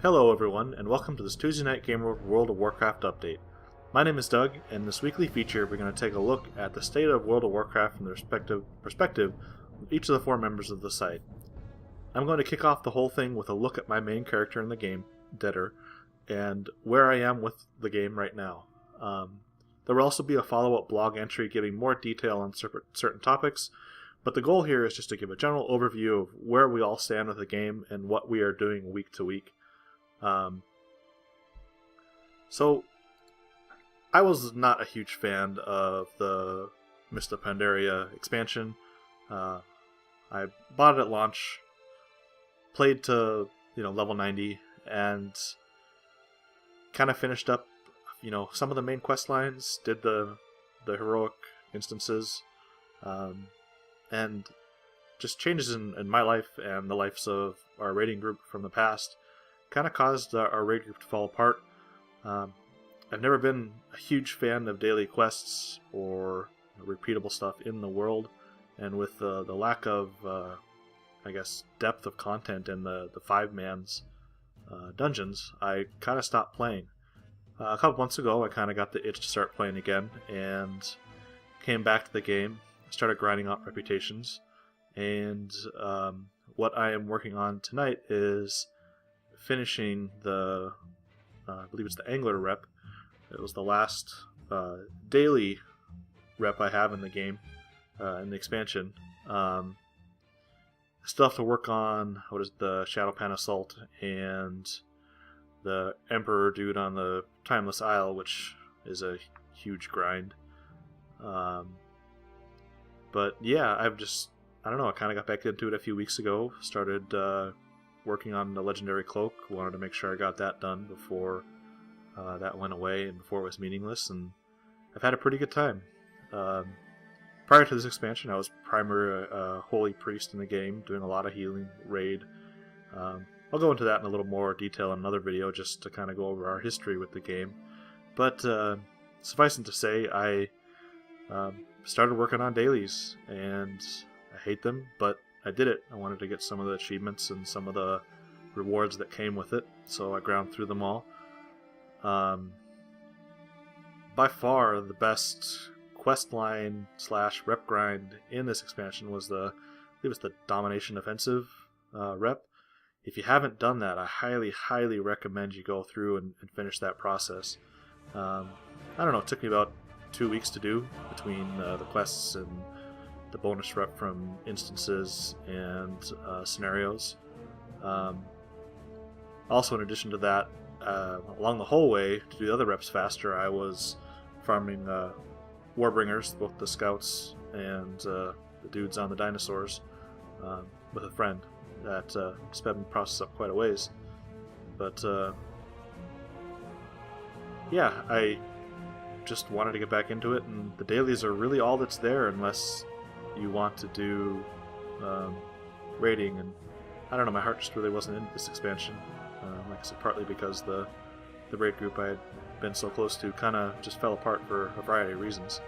Hello everyone, and welcome to this Tuesday Night Gamer World of Warcraft update. My name is Doug, and in this weekly feature we're going to take a look at the state of World of Warcraft from the perspective of each of the four members of the site. I'm going to kick off the whole thing with a look at my main character in the game, Deader, and where I am with the game right now. There will also be a follow-up blog entry giving more detail on certain topics, but the goal here is just to give a general overview of where we all stand with the game and what we are doing week to week. So, I was not a huge fan of the Mist of Pandaria expansion. I bought it at launch, played to level 90, and kind of finished up some of the main quest lines, did the heroic instances, and just changes in my life and the lives of our raiding group from the past kind of caused our raid group to fall apart. I've never been a huge fan of daily quests or repeatable stuff in the world, and with the lack of, depth of content in the five-man's dungeons, I kind of stopped playing. A couple months ago, I kind of got the itch to start playing again, and came back to the game, started grinding out reputations, and what I am working on tonight is finishing the, I believe it's the Angler rep. It was the last daily rep I have in the game, in the expansion. Still have to work on, the Shadowpan Assault and the Emperor dude on the Timeless Isle, which is a huge grind. But yeah, I kind of got back into it a few weeks ago, started working on the Legendary Cloak, wanted to make sure I got that done before that went away and before it was meaningless, and I've had a pretty good time. Prior to this expansion, I was primarily a holy priest in the game, doing a lot of healing, raid. I'll go into that in a little more detail in another video, just to kind of go over our history with the game. But suffice it to say, I started working on dailies, and I hate them, but I did it. I wanted to get some of the achievements and some of the rewards that came with it, so I ground through them all. By far, the best questline / rep grind in this expansion was the Domination Offensive rep. If you haven't done that, I highly recommend you go through and finish that process. I don't know, it took me about 2 weeks to do, between the quests and the bonus rep from instances and scenarios. Also, in addition to that, along the whole way, to do the other reps faster, I was farming Warbringers, both the scouts and the dudes on the dinosaurs, with a friend. That sped the process up quite a ways. But yeah, I just wanted to get back into it, and the dailies are really all that's there unless you want to do raiding, and I don't know, my heart just really wasn't in this expansion. Like I said, partly because the raid group I had been so close to kind of just fell apart for a variety of reasons.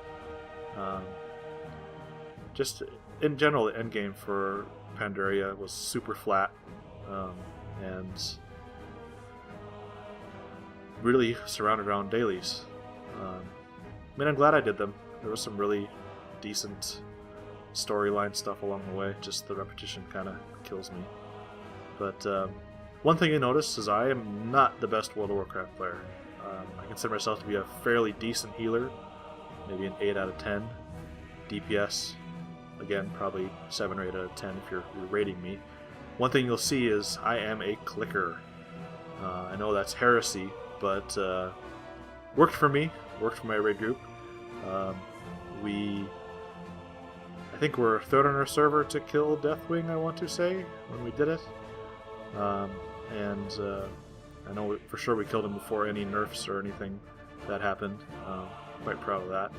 Just in general, the endgame for Pandaria was super flat, and really surrounded around dailies. I'm glad I did them. There was some really decent storyline stuff along the way, just the repetition kind of kills me. But one thing I noticed is I am not the best World of Warcraft player. I consider myself to be a fairly decent healer, maybe an 8 out of 10. DPS, again, probably 7 or 8 out of 10 if you're rating me. One thing you'll see is I am a clicker. I know that's heresy, but worked for me, worked for my raid group. I think we're third on our server to kill Deathwing, I want to say, when we did it. And I know for sure we killed him before any nerfs or anything that happened. Quite proud of that.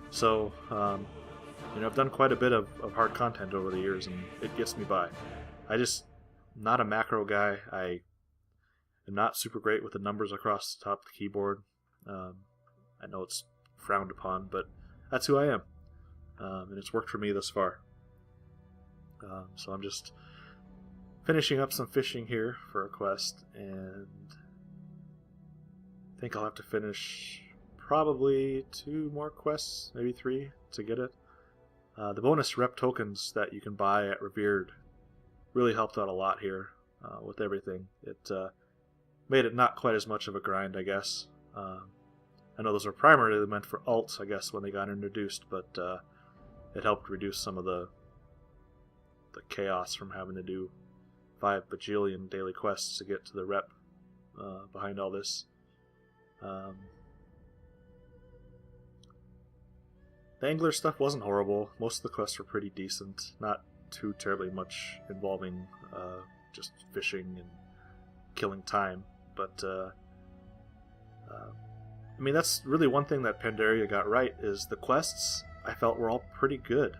So, I've done quite a bit of hard content over the years, and it gets me by. I just not a macro guy. I am not super great with the numbers across the top of the keyboard. I know it's frowned upon, but that's who I am. And it's worked for me thus far. So I'm just finishing up some fishing here for a quest, and I think I'll have to finish probably 2 more quests, maybe 3, to get it. The bonus rep tokens that you can buy at Revered really helped out a lot here with everything. It made it not quite as much of a grind, I guess. I know those were primarily meant for alts, I guess, when they got introduced, but it helped reduce some of the chaos from having to do 5 bajillion daily quests to get to the rep behind all this. The angler stuff wasn't horrible. Most of the quests were pretty decent. Not too terribly much involving just fishing and killing time. But, I mean, that's really one thing that Pandaria got right, is the quests I felt were all pretty good.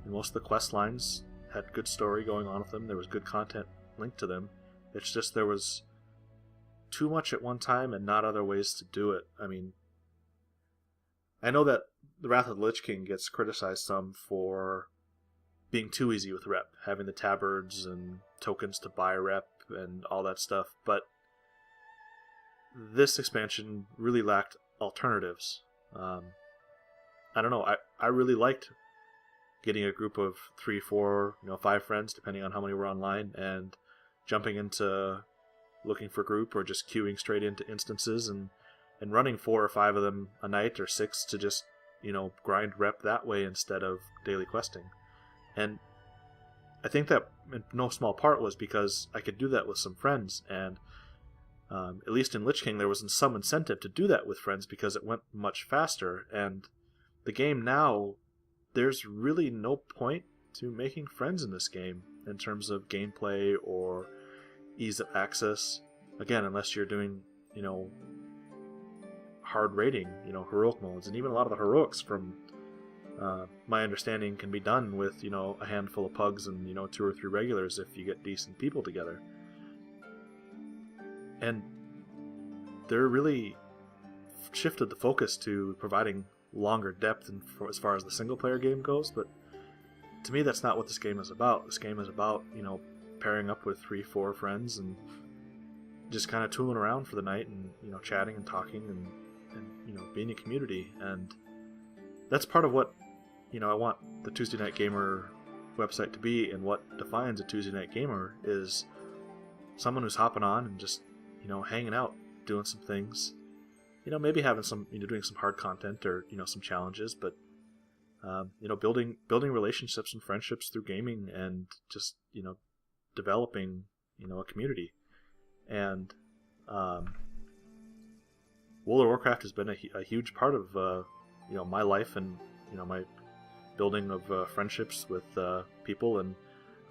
Most of the quest lines had good story going on with them. There was good content linked to them. It's just there was too much at one time and not other ways to do it. I mean, I know that the Wrath of the Lich King gets criticized some for being too easy with rep, having the tabards and tokens to buy rep and all that stuff, but this expansion really lacked alternatives. I don't know, I really liked getting a group of 3, 4, 5 friends, depending on how many were online, and jumping into looking for group or just queuing straight into instances and running 4 or 5 of them a night, or 6, to just, grind rep that way instead of daily questing. And I think that in no small part was because I could do that with some friends, and at least in Lich King there was some incentive to do that with friends because it went much faster. And the game now, there's really no point to making friends in this game in terms of gameplay or ease of access. Again, unless you're doing, hard raiding, heroic modes. And even a lot of the heroics, from my understanding, can be done with, a handful of pugs and, 2 or 3 regulars if you get decent people together. And they're really shifted the focus to providing longer depth as far as the single player game goes, but to me that's not what this game is about. This game is about, pairing up with 3, 4 friends and just kind of tooling around for the night and, chatting and talking and being a community. And that's part of what, I want the Tuesday Night Gamer website to be, and what defines a Tuesday Night Gamer is someone who's hopping on and just, hanging out, doing some things, maybe having some, doing some hard content or, some challenges, but, building relationships and friendships through gaming, and just, developing, a community. And World of Warcraft has been a huge part of, my life and, my building of friendships with people. And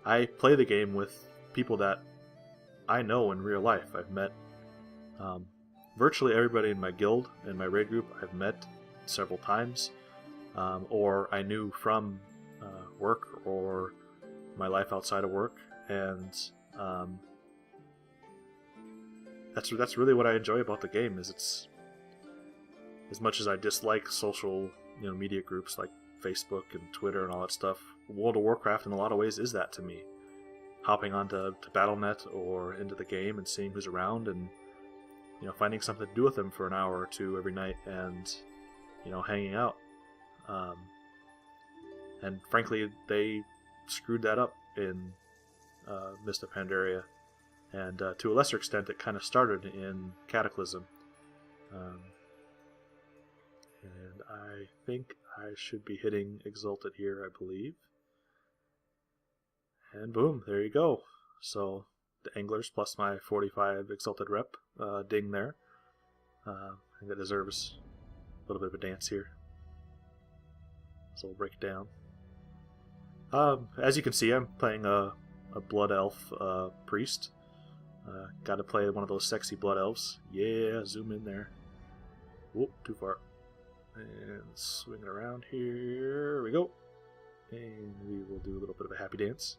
I play the game with people that I know in real life. I've met virtually everybody in my guild and my raid group. I've met several times, or I knew from work or my life outside of work. And that's really what I enjoy about the game. Is it's, as much as I dislike social media groups like Facebook and Twitter and all that stuff, World of Warcraft in a lot of ways is that to me. Hopping onto Battle.net or into the game and seeing who's around, and finding something to do with them for an hour or 2 every night, and hanging out. And frankly, they screwed that up in Mist of Pandaria, and to a lesser extent it kind of started in Cataclysm. And I think I should be hitting Exalted here, I believe. And boom, there you go. So the Anglers plus my 45 Exalted rep, ding there. I think that deserves a little bit of a dance here. So we'll break it down. As you can see, I'm playing a Blood Elf Priest. Got to play one of those sexy Blood Elves. Yeah, zoom in there. Whoop, too far. And swing it around here. We go. And we will do a little bit of a happy dance.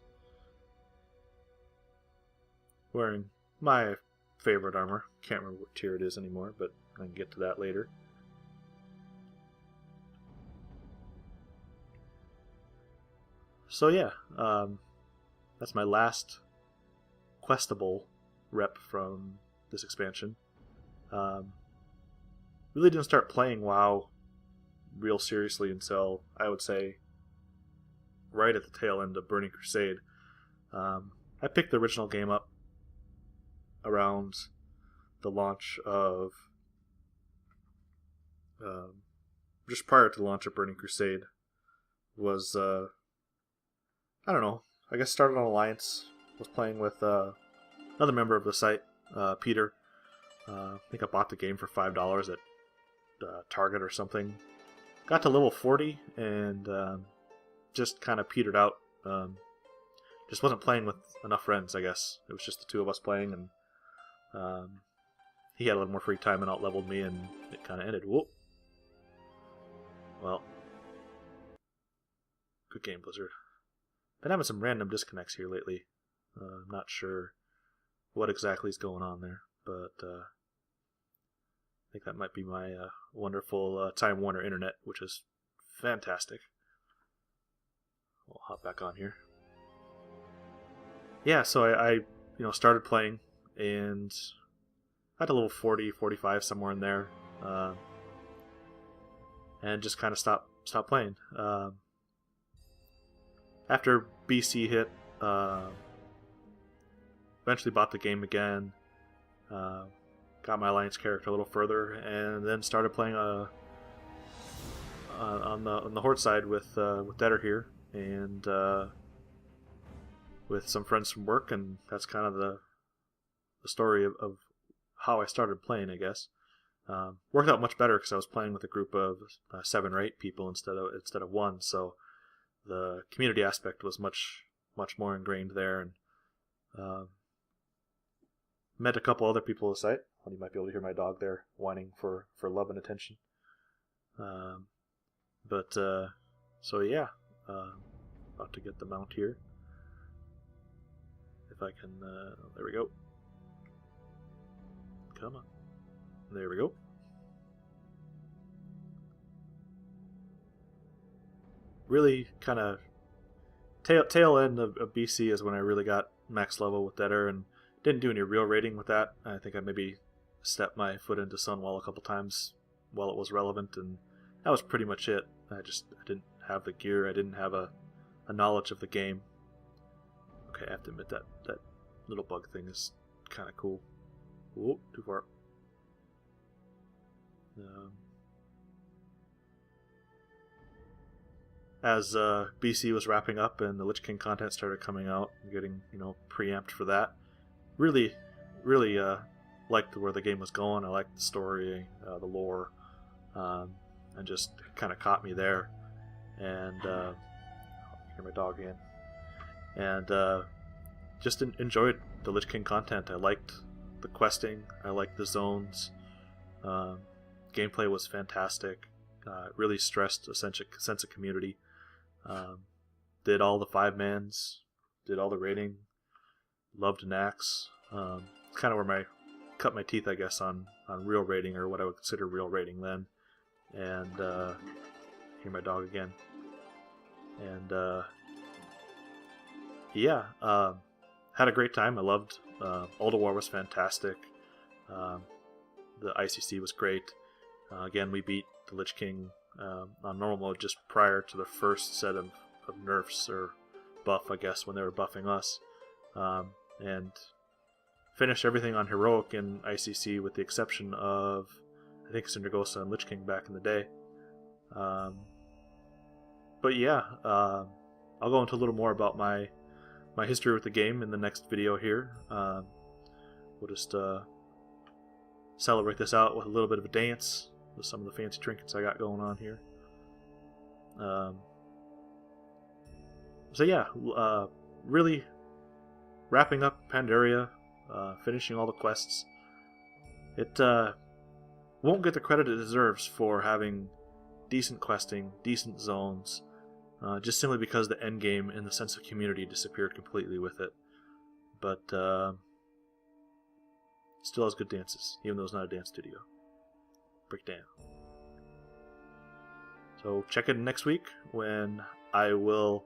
Wearing my favorite armor. Can't remember what tier it is anymore, but I can get to that later. So yeah, that's my last questable rep from this expansion. Really didn't start playing WoW real seriously until, I would say, right at the tail end of Burning Crusade. I picked the original game up around the launch of just prior to the launch of Burning Crusade. Was I don't know, I guess started on Alliance, was playing with another member of the site, Peter. I think I bought the game for $5 at Target or something. Got to level 40 and just kind of petered out. Just wasn't playing with enough friends, I guess. It was just the two of us playing, and he had a little more free time and out-leveled me, and it kind of ended. Whoop. Well, good game, Blizzard. Been having some random disconnects here lately. I'm not sure what exactly is going on there, but I think that might be my wonderful Time Warner internet, which is fantastic. We'll hop back on here. Yeah, so I started playing, and I had a level 40, 45, somewhere in there, and just kind of stopped playing. After BC hit, eventually bought the game again, got my Alliance character a little further, and then started playing on the Horde side with Deader here, and with some friends from work, and that's kind of the story of how I started playing, I guess. Worked out much better because I was playing with a group of 7 or 8 people instead of 1, so the community aspect was much more ingrained there, and met a couple other people on the site. You might be able to hear my dog there whining for love and attention. So yeah, about to get the mount here. If I can, there we go. Come on. There we go. Really kind of tail end of BC is when I really got max level with Deader, and didn't do any real raiding with that. I think I maybe stepped my foot into Sunwall a couple times while it was relevant, and that was pretty much it. I didn't have the gear, I didn't have a knowledge of the game. Okay, I have to admit that little bug thing is kind of cool. Whoa, too far. As BC was wrapping up and the Lich King content started coming out, and getting preamped for that, really liked where the game was going. I liked the story, the lore, and just kind of caught me there. And hear my dog again. And just enjoyed the Lich King content. I liked the questing. I liked the zones. Gameplay was fantastic. Really stressed a sense of community. Did all the 5-mans. Did all the raiding. Loved Nax. Kind of where I cut my teeth, I guess, on real raiding, or what I would consider real raiding then. And hear my dog again. And yeah, had a great time. I loved World of War was fantastic. The ICC was great. Again, we beat the Lich King on normal mode just prior to the first set of nerfs, or buff, I guess, when they were buffing us. And finished everything on Heroic in ICC with the exception of, I think, Syndragosa and Lich King back in the day. But yeah, I'll go into a little more about my history with the game in the next video here. We'll just celebrate this out with a little bit of a dance with some of the fancy trinkets I got going on here. So yeah, really wrapping up Pandaria, finishing all the quests. It won't get the credit it deserves for having decent questing, decent zones, just simply because the endgame and the sense of community disappeared completely with it. But still has good dances, even though it's not a dance studio. Breakdown. So check in next week when I will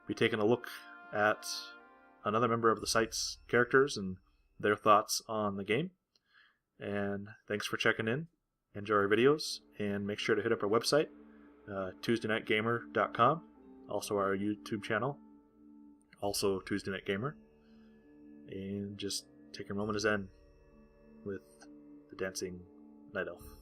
be taking a look at another member of the site's characters and their thoughts on the game. And thanks for checking in. Enjoy our videos, and make sure to hit up our website, Tuesdaynightgamer.com. Also our YouTube channel, also Tuesday Night Gamer. And just take a moment of zen with the dancing night elf.